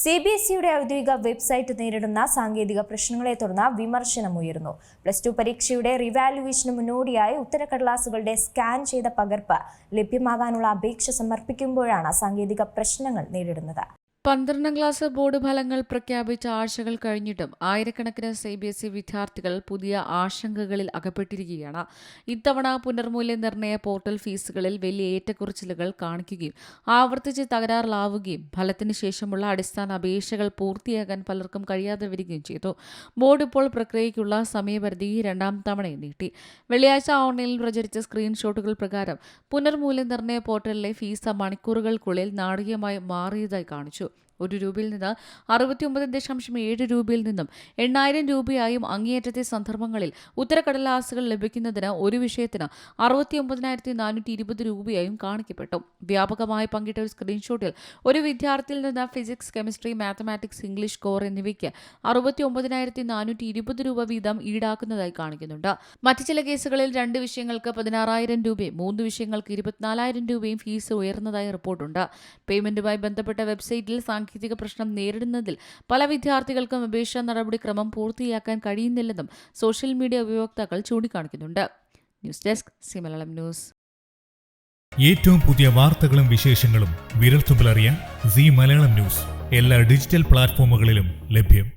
CBSEയുടെ ഔദ്യോഗിക വെബ്സൈറ്റ് നേരിടുന്ന സാങ്കേതിക പ്രശ്നങ്ങളെ തുടർന്ന് വിമർശനമുയർന്നു. +2 പരീക്ഷയുടെ റിവാലുവേഷന് മുന്നോടിയായി ഉത്തരക്കടലാസുകളുടെ സ്കാൻ ചെയ്ത പകർപ്പ് ലഭ്യമാകാനുള്ള അപേക്ഷ സമർപ്പിക്കുമ്പോഴാണ് സാങ്കേതിക പ്രശ്നങ്ങൾ നേരിടുന്നത്. 12ാം ക്ലാസ് ബോർഡ് ഫലങ്ങൾ പ്രഖ്യാപിച്ച ആഴ്ചകൾ കഴിഞ്ഞിട്ടും ആയിരക്കണക്കിന് CBSE വിദ്യാർത്ഥികൾ പുതിയ ആശങ്കകളിൽ അകപ്പെട്ടിരിക്കുകയാണ്. ഇത്തവണ പുനർമൂല്യനിർണ്ണയ പോർട്ടൽ ഫീസുകളിൽ വലിയ ഏറ്റക്കുറച്ചിലുകൾ കാണിക്കുകയും ആവർത്തിച്ച് തകരാറിലാവുകയും ഫലത്തിന് ശേഷമുള്ള അടിസ്ഥാന അപേക്ഷകൾ പൂർത്തിയാക്കാൻ പലർക്കും കഴിയാതെ വരികയും ചെയ്തു. ബോർഡ് ഇപ്പോൾ പ്രക്രിയയ്ക്കുള്ള സമയപരിധി 2ാം തവണയും നീട്ടി. വെള്ളിയാഴ്ച ഓൺലൈനിൽ പ്രചരിച്ച സ്ക്രീൻഷോട്ടുകൾ പ്രകാരം പുനർമൂല്യനിർണ്ണയ പോർട്ടലിലെ ഫീസ് മണിക്കൂറുകൾക്കുള്ളിൽ നാടകീയമായി മാറിയതായി കാണിച്ചു. ₹1 നിന്ന് 69.7 രൂപയിൽ നിന്നും 8,000 രൂപയായും അങ്ങേയറ്റത്തെ സന്ദർഭങ്ങളിൽ ഉത്തരക്കടലാസുകൾ ലഭിക്കുന്നതിന് ഒരു വിഷയത്തിന് 69,420 രൂപയായും കാണിക്കപ്പെട്ടു. വ്യാപകമായി പങ്കിട്ട ഒരു സ്ക്രീൻഷോട്ടിൽ ഒരു വിദ്യാർത്ഥിയിൽ നിന്ന് physics, chemistry, mathematics, English core എന്നിവയ്ക്ക് 69,420 രൂപ വീതം ഈടാക്കുന്നതായി കാണിക്കുന്നുണ്ട്. മറ്റ് ചില കേസുകളിൽ 2 വിഷയങ്ങൾക്ക് 16,000 രൂപയും 3 വിഷയങ്ങൾക്ക് 24,000 രൂപയും ഫീസ് ഉയർന്നതായി റിപ്പോർട്ടുണ്ട്. പേയ്മെന്റുമായി ബന്ധപ്പെട്ട വെബ്സൈറ്റിൽ സാങ്കേതിക പ്രശ്നം നേരിടുന്നതിൽ പല വിദ്യാർത്ഥികൾക്കും അപേക്ഷാ നടപടിക്രമം പൂർത്തിയാക്കാൻ കഴിയുന്നില്ലെന്നും സോഷ്യൽ മീഡിയ ഉപയോക്താക്കൾ ചൂണ്ടിക്കാണിക്കുന്നുണ്ട്. News desk C Malayalam news. ഏറ്റവും പുതിയ വാർത്തകളും വിശേഷങ്ങളും വിരൽത്തുമ്പിലറിയാൻ സി മലയാളം ന്യൂസ് എല്ലാ ഡിജിറ്റൽ പ്ലാറ്റ്ഫോമുകളിലും ലഭ്യം.